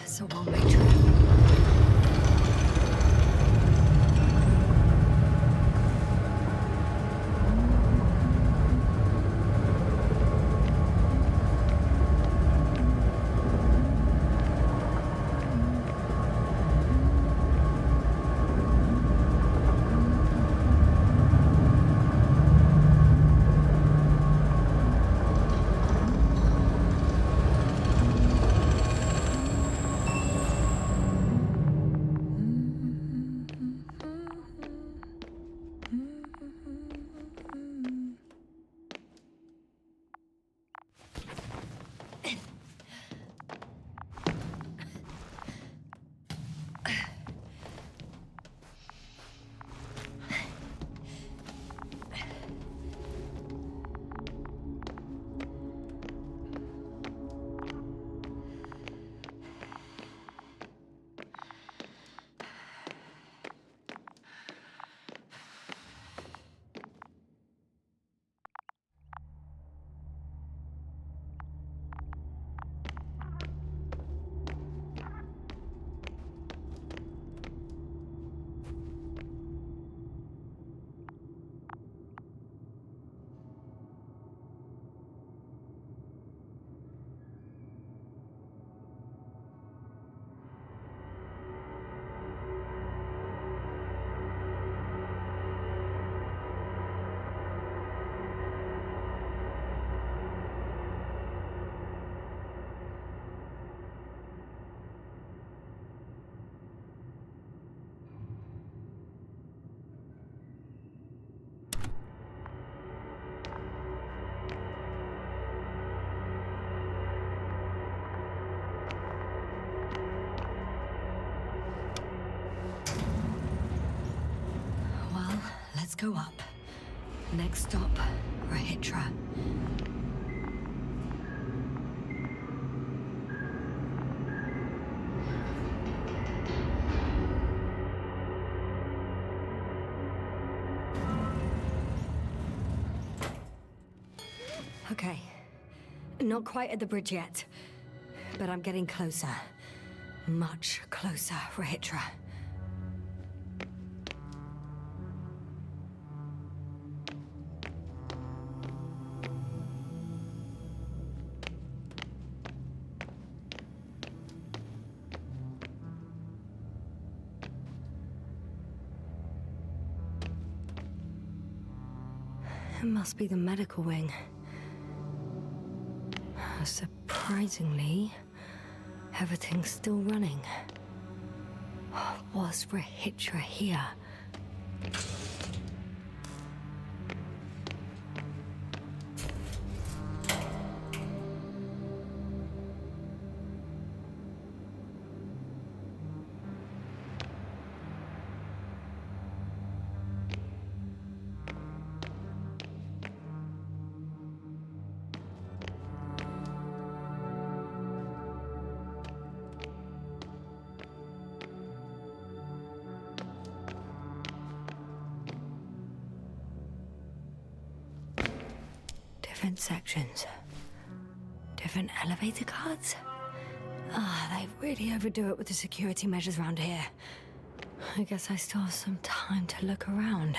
It's a one-way trip. Let's go up. Next stop, Rahitra. Okay. Not quite at the bridge yet, but I'm getting closer. Much closer, Rahitra. It must be the medical wing. Surprisingly, everything's still running. Was Rahitra here? Different sections. Different elevator cards? They really overdo it with the security measures around here. I guess I still have some time to look around.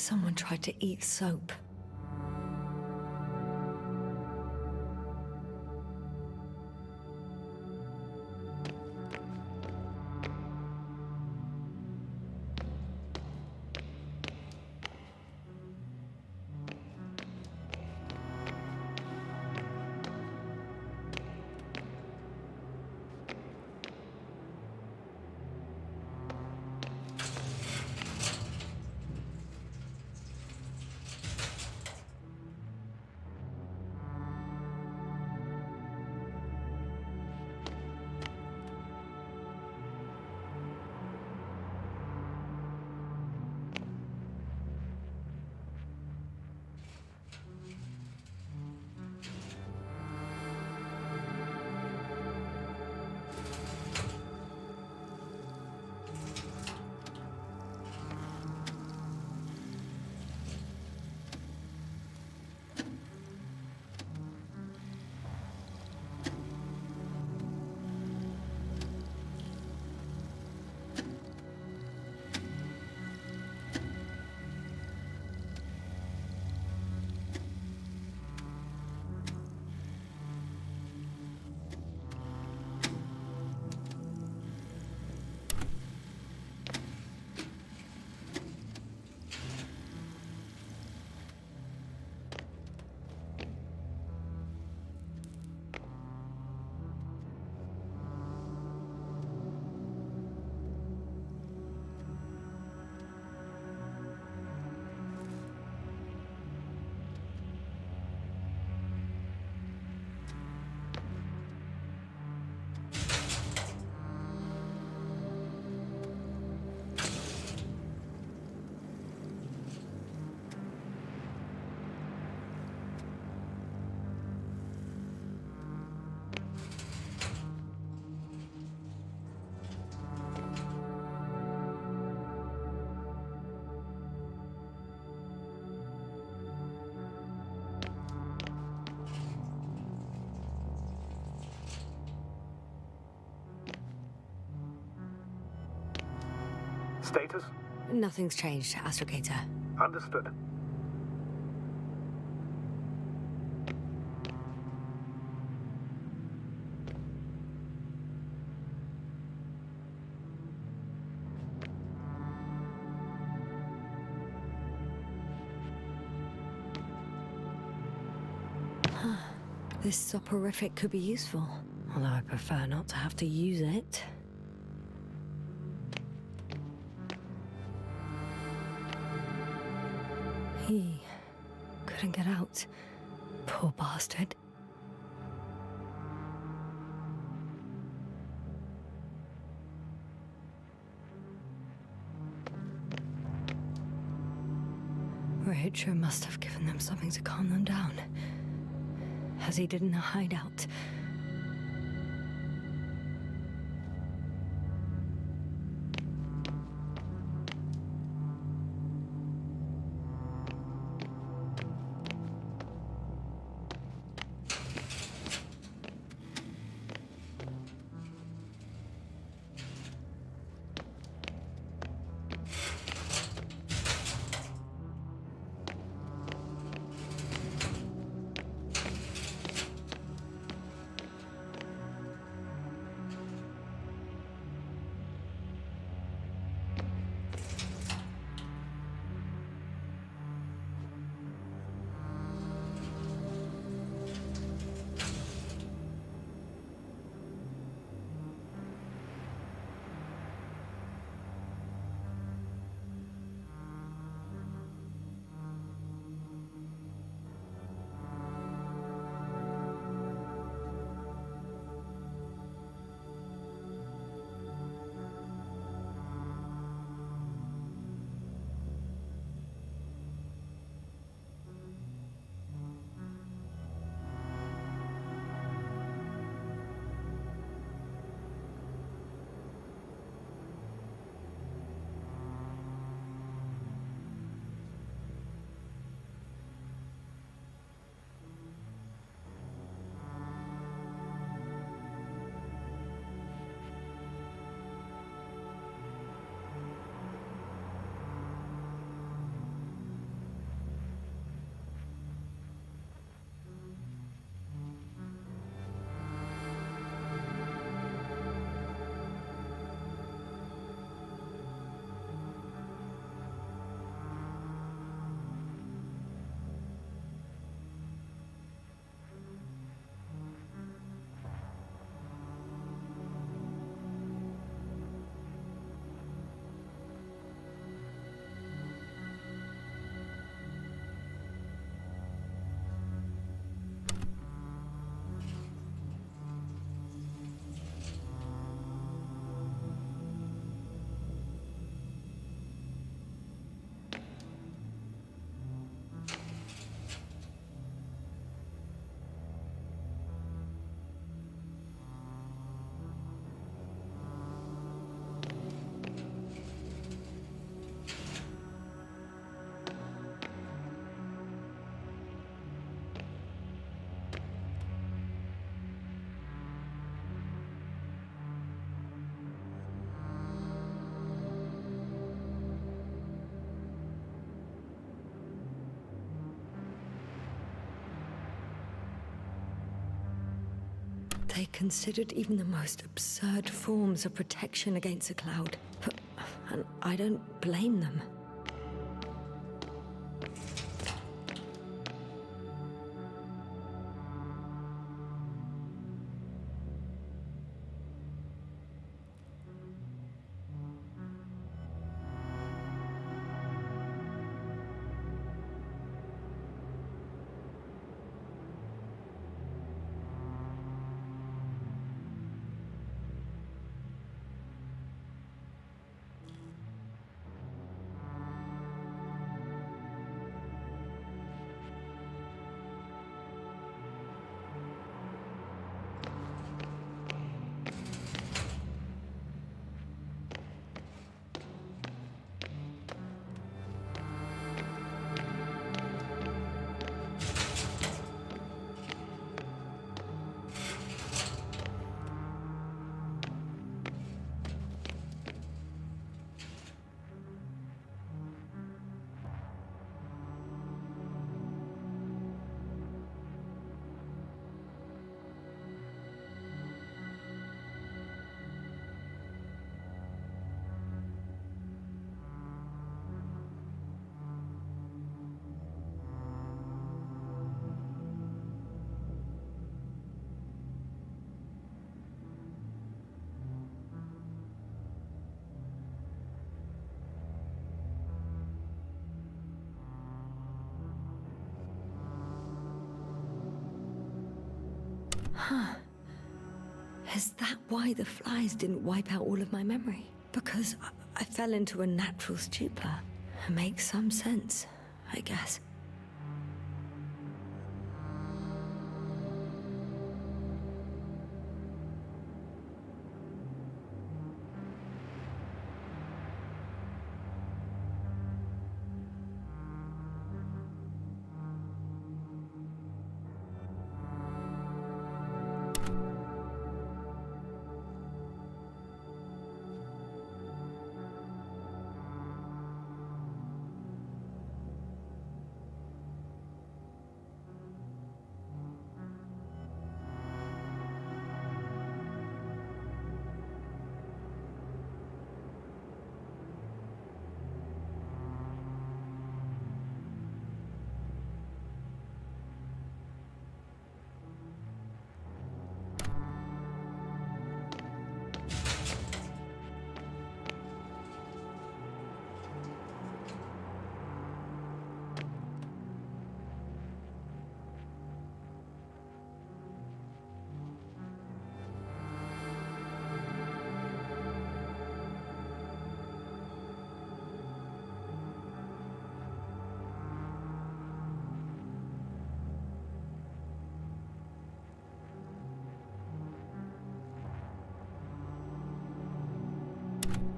Someone tried to eat soap. Status? Nothing's changed, Astrogator. Understood. This soporific could be useful, although I prefer not to have to use it. He couldn't get out. Poor bastard. Retro must have given them something to calm them down, as he did in a hideout. They considered even the most absurd forms of protection against a cloud. And I don't blame them. Huh. Is that why the flies didn't wipe out all of my memory? Because I fell into a natural stupor. It makes some sense, I guess.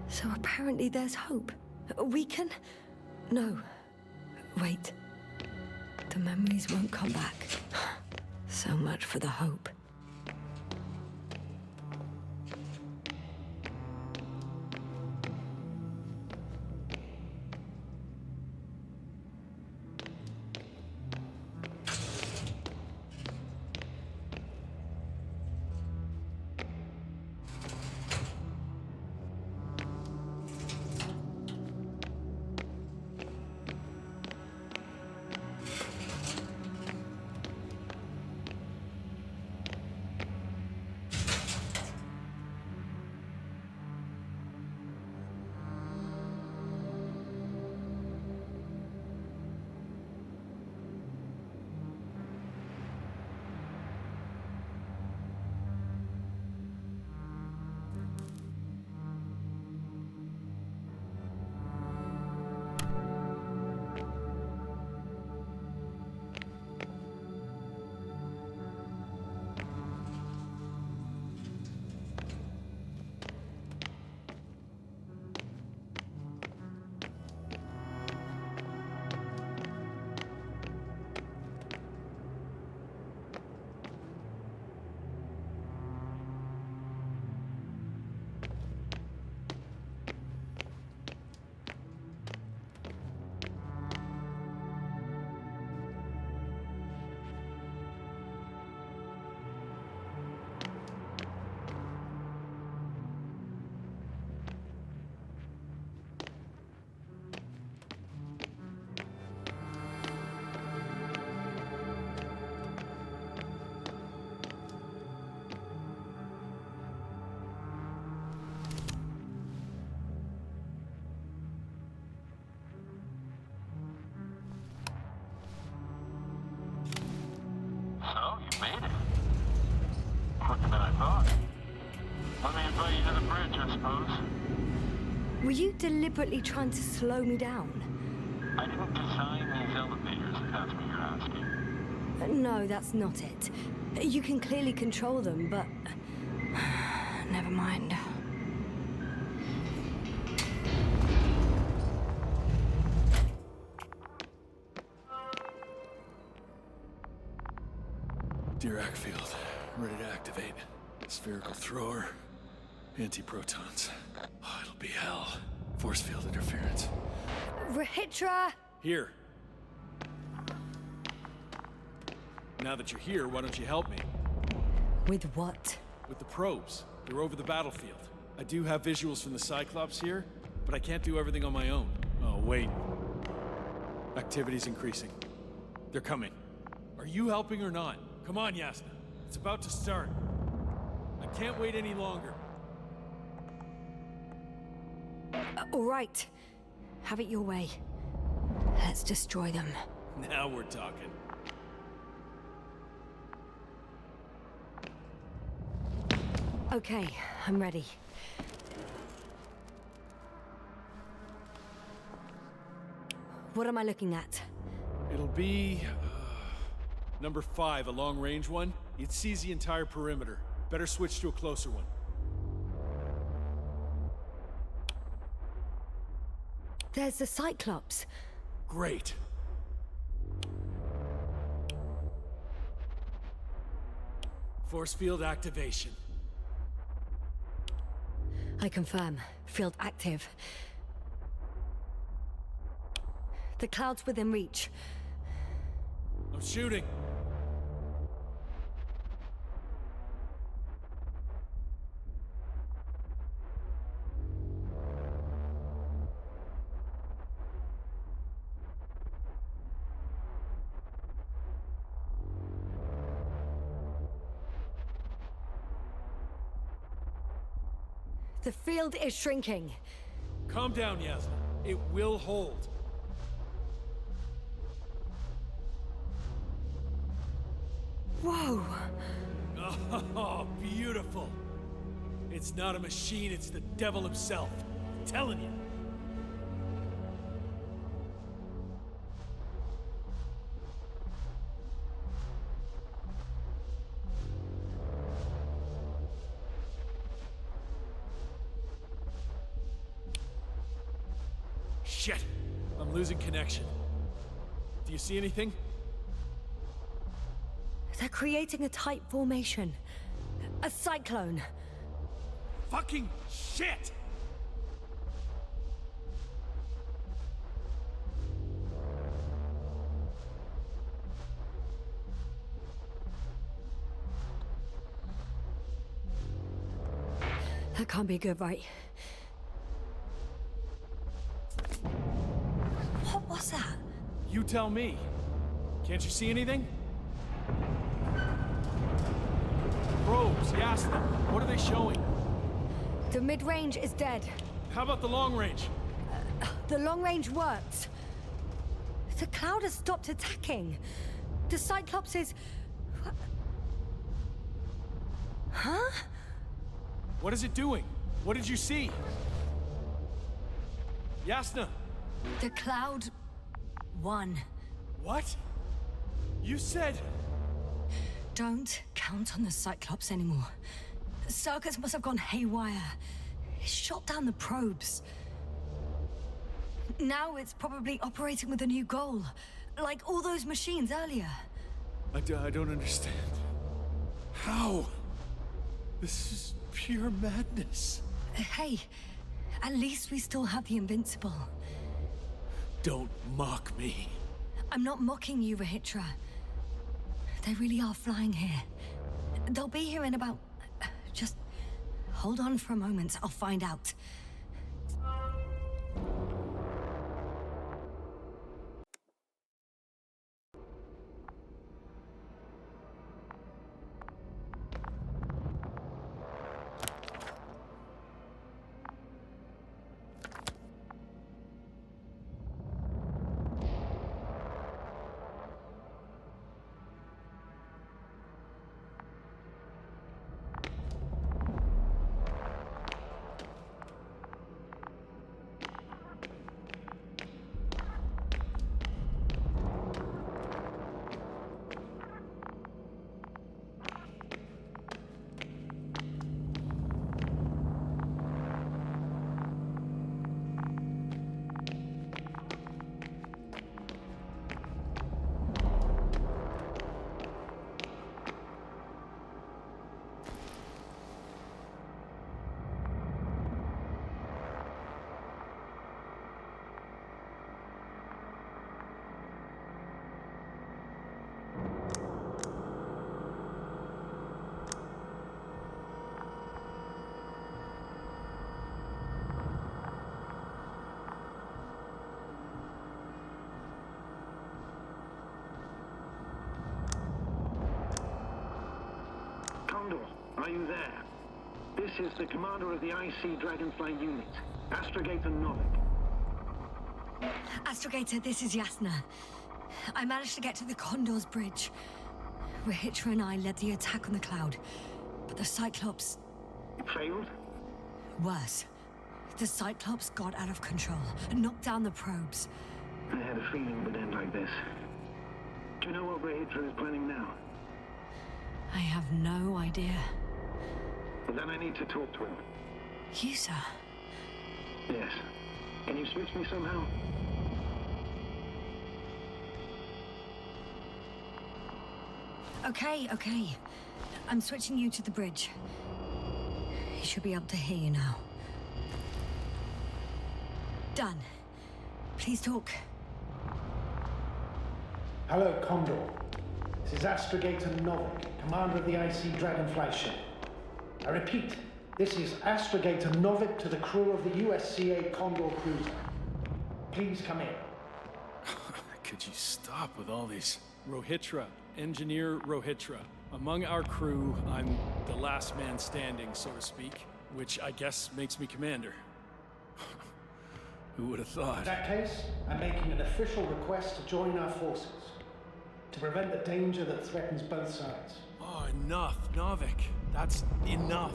So apparently there's hope. We can... No. Wait. The memories won't come back. So much for the hope. I suppose. Were you deliberately trying to slow me down? I didn't design these elevators, if that's what you're asking. No, that's not it. You can clearly control them, but... Never mind. Dirac field, ready to activate. Spherical thrower, anti-protons. Oh, it'll be hell. Force field interference. Rahitra! Here. Now that you're here, why don't you help me? With what? With the probes. They're over the battlefield. I do have visuals from the Cyclops here, but I can't do everything on my own. Oh, wait. Activity's increasing. They're coming. Are you helping or not? Come on, Yasna. It's about to start. I can't wait any longer. All right. Have it your way. Let's destroy them. Now we're talking. Okay, I'm ready. What am I looking at? It'll be... number 5, a long-range one. It sees the entire perimeter. Better switch to a closer one. There's the Cyclops. Great. Force field activation. I confirm. Field active. The cloud's within reach. I'm shooting. The field is shrinking. Calm down, Yasna. It will hold. Whoa! Oh, beautiful. It's not a machine, it's the devil himself. I'm telling you. Shit! I'm losing connection. Do you see anything? They're creating a tight formation. A cyclone. Fucking shit! That can't be good, right? What was that? You tell me. Can't you see anything? Probes, Yasna. What are they showing? The mid-range is dead. How about the long range? The long range works. The cloud has stopped attacking. The Cyclops is... Huh? What is it doing? What did you see? Yasna! The cloud won. What? You said... Don't count on the Cyclops anymore. The circuits must have gone haywire. It shot down the probes. Now it's probably operating with a new goal. Like all those machines earlier. I don't understand. How? This is pure madness. Hey, at least we still have the Invincible. Don't mock me. I'm not mocking you, Rahitra. They really are flying here. They'll be here in about... Just hold on for a moment. I'll find out. Are you there? This is the commander of the IC Dragonfly unit, Astrogator Novik. Astrogator, this is Yasna. I managed to get to the Condor's bridge. Rahitra and I led the attack on the cloud, but the Cyclops... Failed? Worse. The Cyclops got out of control and knocked down the probes. I had a feeling it would end like this. Do you know what Rahitra is planning now? I have no idea. Well, then I need to talk to him. You, sir? Yes. Can you switch me somehow? Okay. I'm switching you to the bridge. He should be able to hear you now. Done. Please talk. Hello, Condor. This is Astrogator Novik, commander of the IC Dragonfly ship. I repeat, this is Astrogator Novik to the crew of the USCA Condor cruiser. Please come in. Could you stop with all these? Rahitra, Engineer Rahitra. Among our crew, I'm the last man standing, so to speak, which I guess makes me commander. Who would have thought? In that case, I'm making an official request to join our forces, to prevent the danger that threatens both sides. Oh, enough, Novik. That's enough.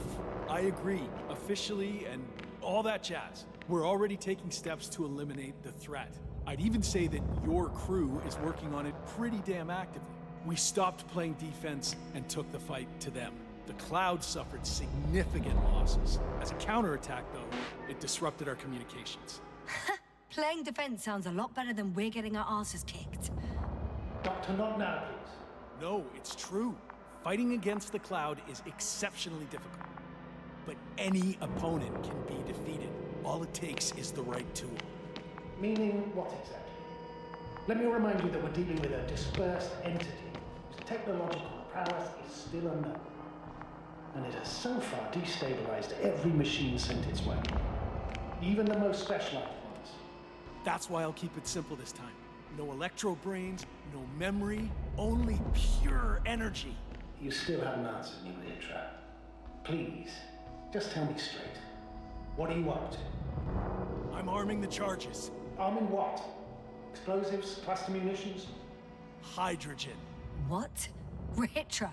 I agree, officially and all that jazz. We're already taking steps to eliminate the threat. I'd even say that your crew is working on it pretty damn actively. We stopped playing defense and took the fight to them. The Cloud suffered significant losses. As a counterattack, though, it disrupted our communications. Playing defense sounds a lot better than we're getting our asses kicked. Doctor, not now, please. No, it's true. Fighting against the Cloud is exceptionally difficult. But any opponent can be defeated. All it takes is the right tool. Meaning what exactly? Let me remind you that we're dealing with a dispersed entity whose technological prowess is still unknown. And it has so far destabilized every machine sent its way. Even the most specialized ones. That's why I'll keep it simple this time. No electro brains, no memory, only pure energy. You still haven't answered me, Rahitra. Please, just tell me straight. What are you up to? I'm arming the charges. Arming what? Explosives? Cluster munitions? Hydrogen. What? Rahitra?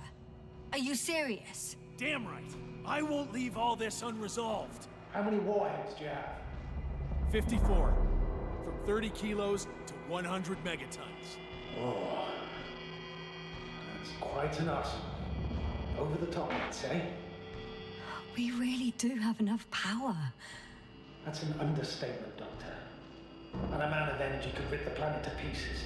Are you serious? Damn right. I won't leave all this unresolved. How many warheads do you have? 54. From 30 kilos to 100 megatons. Oh, that's quite an arsenal. Over the top, I'd say. We really do have enough power. That's an understatement, Doctor. An amount of energy could rip the planet to pieces.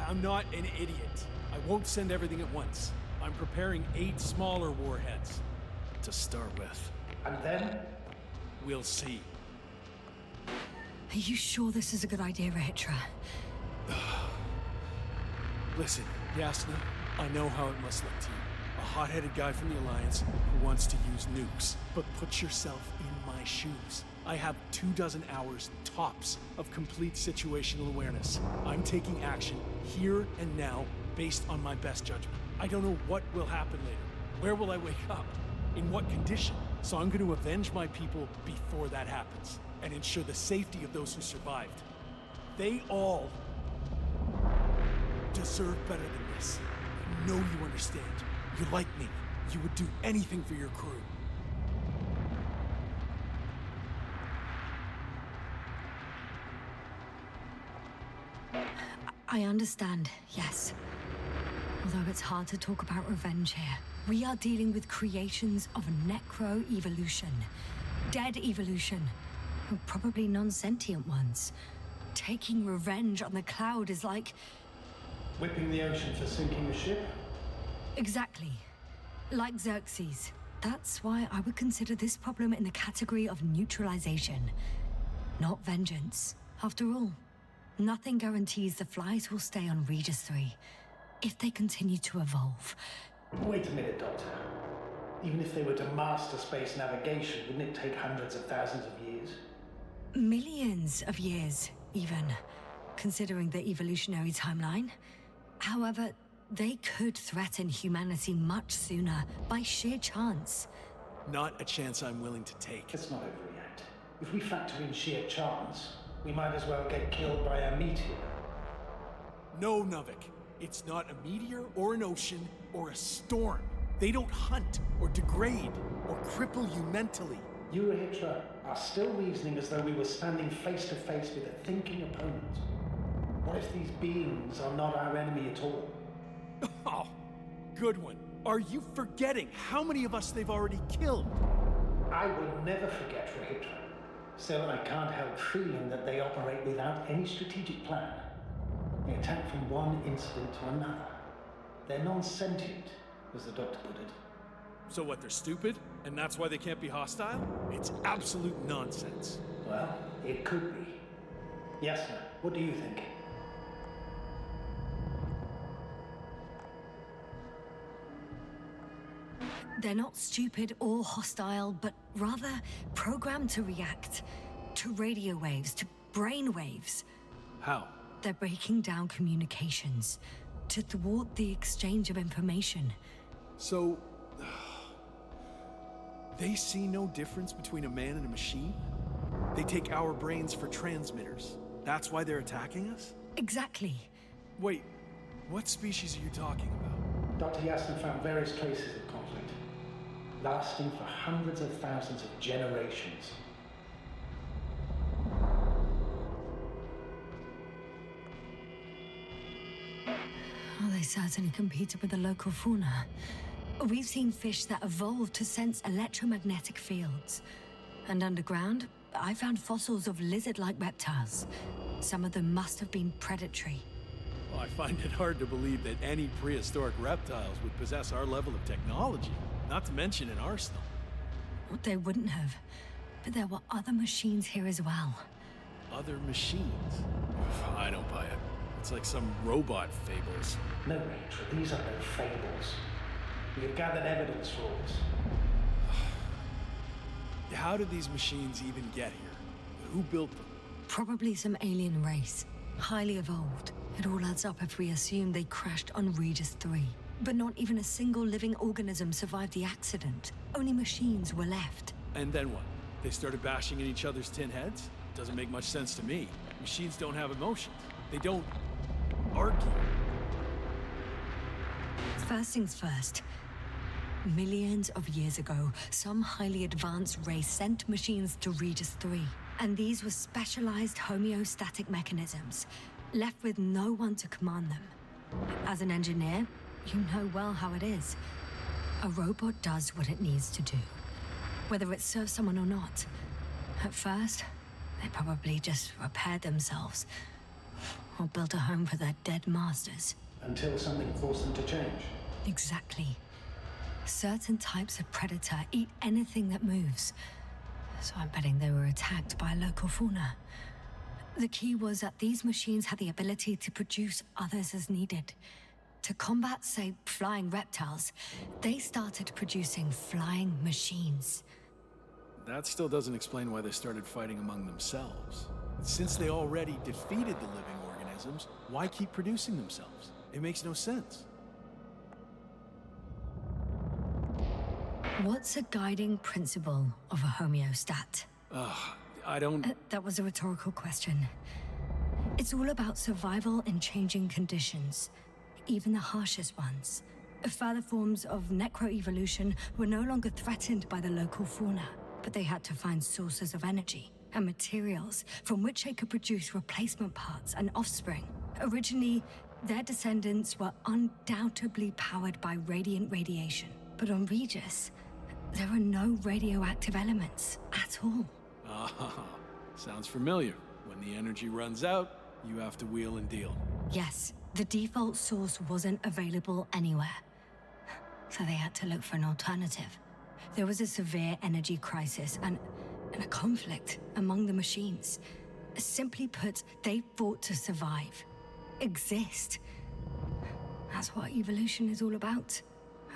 I'm not an idiot. I won't send everything at once. I'm preparing 8 smaller warheads to start with. And then? We'll see. Are you sure this is a good idea, Rahitra? Listen, Yasna, I know how it must look to you. A hot-headed guy from the Alliance who wants to use nukes. But put yourself in my shoes. I have 24 hours tops of complete situational awareness. I'm taking action here and now based on my best judgment. I don't know what will happen later. Where will I wake up? In what condition? So I'm going to avenge my people before that happens and ensure the safety of those who survived. They all deserve better than this. I know you understand. You're like me. You would do anything for your crew. I understand, yes. Although it's hard to talk about revenge here. We are dealing with creations of necro-evolution. Dead evolution. Probably non-sentient ones. Taking revenge on the Cloud is like... Whipping the ocean for sinking a ship? Exactly. Like Xerxes. That's why I would consider this problem in the category of neutralization. Not vengeance. After all, nothing guarantees the flies will stay on Regis III if they continue to evolve. Wait a minute, Doctor. Even if they were to master space navigation, wouldn't it take hundreds of thousands of years? Millions of years, even, considering the evolutionary timeline. However, They could threaten humanity much sooner, by sheer chance. Not a chance I'm willing to take. Let's not overreact. If we factor in sheer chance, we might as well get killed by a meteor. No, Novik. It's not a meteor or an ocean or a storm. They don't hunt or degrade or cripple you mentally. You, Hitra, are still reasoning as though we were standing face to face with a thinking opponent. What if these beings are not our enemy at all? Oh, good one. Are you forgetting how many of us they've already killed? I will never forget, Regis. Still, I can't help feeling that they operate without any strategic plan. They attack from one incident to another. They're non-sentient, as the doctor put it. So what, they're stupid? And that's why they can't be hostile? It's absolute nonsense. Well, it could be. Yasna, what do you think? They're not stupid or hostile, but rather programmed to react. To radio waves, to brain waves. How? They're breaking down communications. To thwart the exchange of information. So... they see no difference between a man and a machine? They take our brains for transmitters. That's why they're attacking us? Exactly. Wait, what species are you talking about? Dr. Yasna found various traces of conflict, lasting for hundreds of thousands of generations. Well, they certainly competed with the local fauna. We've seen fish that evolved to sense electromagnetic fields. And underground, I found fossils of lizard-like reptiles. Some of them must have been predatory. Well, I find it hard to believe that any prehistoric reptiles would possess our level of technology, not to mention an arsenal. Well, they wouldn't have. But there were other machines here as well. Other machines? I don't buy it. It's like some robot fables. No, Rachel, these are no fables. We have gathered evidence for all this. How did these machines even get here? Who built them? Probably some alien race. Highly evolved. It all adds up if we assume they crashed on Regis III. But not even a single living organism survived the accident. Only machines were left. And then what? They started bashing in each other's tin heads? Doesn't make much sense to me. Machines don't have emotions. They don't argue. First things first. Millions of years ago, some highly advanced race sent machines to Regis III. And these were specialized homeostatic mechanisms, left with no one to command them. As an engineer, you know well how it is. A robot does what it needs to do, whether it serves someone or not. At first, they probably just repaired themselves, or built a home for their dead masters. Until something forced them to change. Exactly. Certain types of predator eat anything that moves. So I'm betting they were attacked by local fauna. The key was that these machines had the ability to produce others as needed. To combat, say, flying reptiles, they started producing flying machines. That still doesn't explain why they started fighting among themselves. Since they already defeated the living organisms, why keep producing themselves? It makes no sense. What's a guiding principle of a homeostat? I don't... That was a rhetorical question. It's all about survival in changing conditions, even the harshest ones. Further forms of necroevolution were no longer threatened by the local fauna, but they had to find sources of energy and materials from which they could produce replacement parts and offspring. Originally, their descendants were undoubtedly powered by radiant radiation. But on Regis, there are no radioactive elements at all. Ah, sounds familiar. When the energy runs out, you have to wheel and deal. Yes, the default source wasn't available anywhere. So they had to look for an alternative. There was a severe energy crisis and a conflict among the machines. Simply put, they fought to survive. Exist. That's what evolution is all about.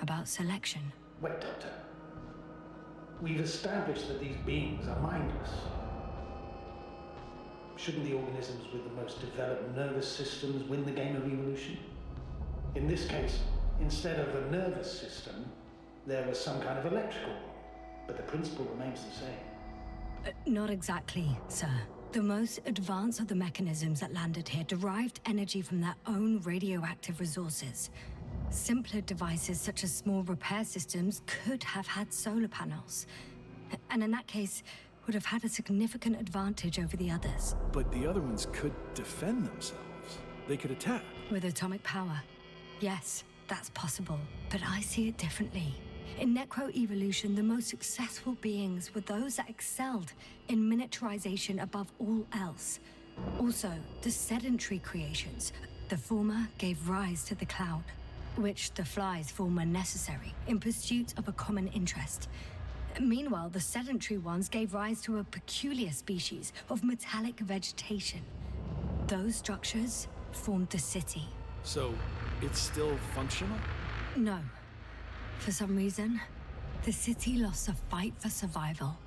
About selection. Wait, Doctor. We've established that these beings are mindless. Shouldn't the organisms with the most developed nervous systems win the game of evolution? In this case, instead of a nervous system, there was some kind of electrical one, but the principle remains the same. Not exactly, sir. The most advanced of the mechanisms that landed here derived energy from their own radioactive resources. Simpler devices such as small repair systems could have had solar panels. And in that case, would have had a significant advantage over the others. But the other ones could defend themselves. They could attack. With atomic power, yes, that's possible. But I see it differently. In necroevolution, the most successful beings were those that excelled in miniaturization above all else. Also, the sedentary creations. The former gave rise to the cloud, which the flies form when necessary, in pursuit of a common interest. Meanwhile, the sedentary ones gave rise to a peculiar species of metallic vegetation. Those structures formed the city. So, it's still functional? No. For some reason, the city lost a fight for survival.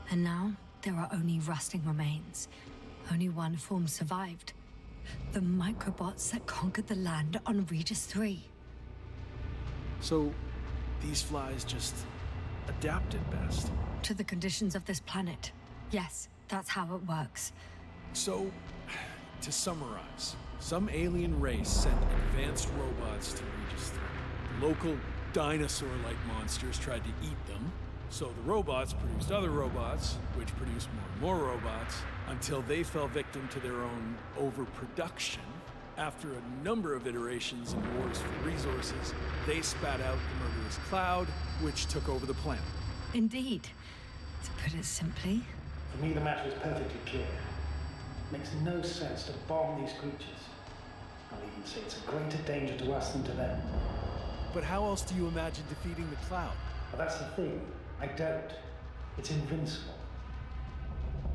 And now, there are only rusting remains. Only one form survived. The microbots that conquered the land on Regis III. So, these flies just adapted best. To the conditions of this planet. Yes, that's how it works. So, to summarize, some alien race sent advanced robots to Regis III. The local dinosaur-like monsters tried to eat them, so the robots produced other robots, which produced more and more robots, until they fell victim to their own overproduction. After a number of iterations and wars for resources, they spat out the murderous cloud, which took over the planet. Indeed. To put it simply. For me, the matter is perfectly clear. It makes no sense to bomb these creatures. I'll even say it's a greater danger to us than to them. But how else do you imagine defeating the cloud? But that's the thing. I don't. It's invincible.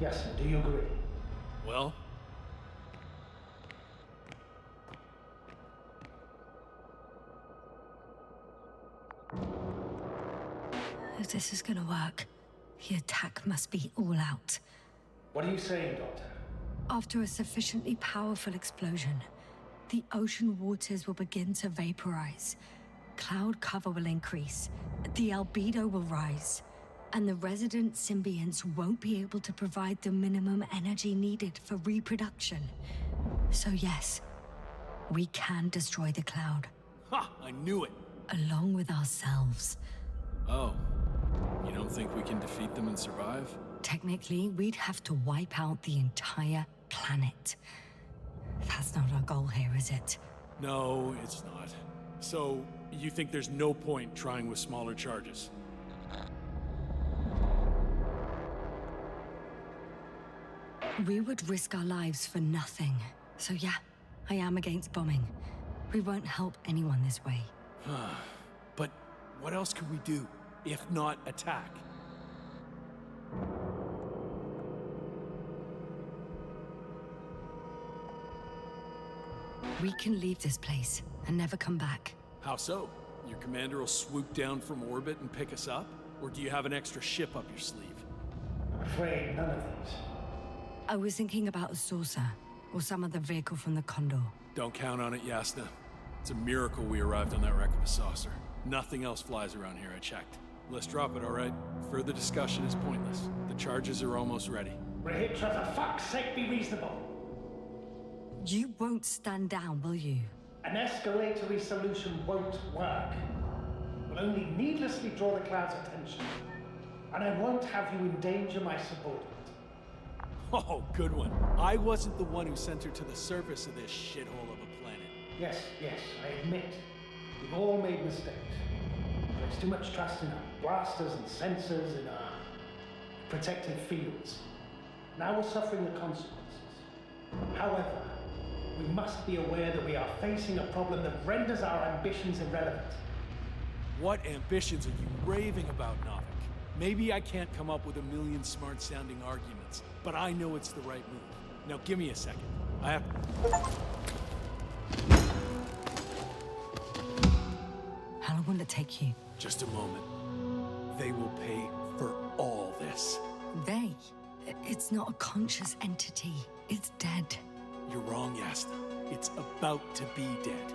Yasna, do you agree? Well, If this is gonna work, the attack must be all out. What are you saying, Doctor? After a sufficiently powerful explosion, the ocean waters will begin to vaporize. Cloud cover will increase, the albedo will rise, and the resident symbionts won't be able to provide the minimum energy needed for reproduction. So yes, we can destroy the cloud. ha! I knew it! Along with ourselves. Oh, you don't think we can defeat them and survive? Technically, we'd have to wipe out the entire planet. That's not our goal here, is it? No, it's not. So, you think there's no point trying with smaller charges? We would risk our lives for nothing. So yeah, I am against bombing. We won't help anyone this way. But what else could we do, if not attack? We can leave this place and never come back. How so? Your commander will swoop down from orbit and pick us up? Or do you have an extra ship up your sleeve? I'm afraid none of these. I was thinking about a saucer, or some other vehicle from the Condor. Don't count on it, Yasna. It's a miracle we arrived on that wreck of a saucer. Nothing else flies around here, I checked. Let's drop it, all right? Further discussion is pointless. The charges are almost ready. Retro, for fuck's sake, be reasonable. You won't stand down, will you? An escalatory solution won't work. Will only needlessly draw the cloud's attention. And I won't have you endanger my subordinate. Oh, good one. I wasn't the one who sent her to the surface of this shithole of a planet. Yes, I admit. We've all made mistakes. There's too much trust in our blasters and sensors, in our protective fields. Now we're suffering the consequences. However, we must be aware that we are facing a problem that renders our ambitions irrelevant. What ambitions are you raving about, Novik? Maybe I can't come up with a million smart-sounding arguments, but I know it's the right move. Now give me a second. I have... How long will it take you? Just a moment. They will pay for all this. They? It's not a conscious entity. It's dead. You're wrong, Yasna. It's about to be dead.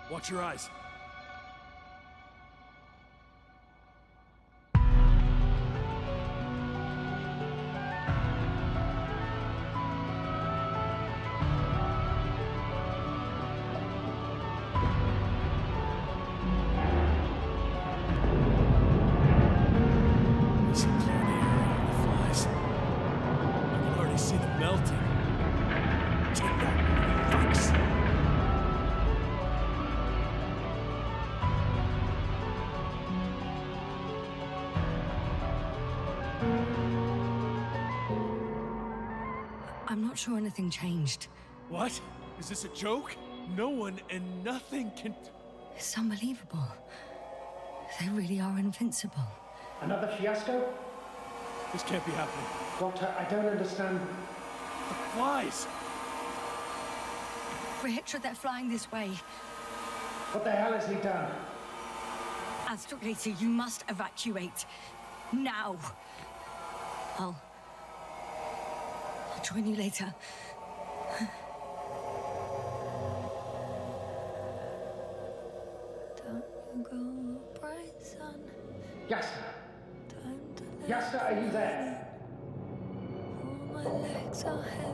Watch your eyes. I'm not sure anything changed. What? Is this a joke? No one and nothing can... It's unbelievable. They really are invincible. Another fiasco? This can't be happening. Doctor, I don't understand. The flies! Retro, they're flying this way. What the hell has he done? Astrogator, you must evacuate. Now. I'll join you later. Don't you go, bright sun. Yasna! Time to let Yasna, are you there? all my legs are heavy.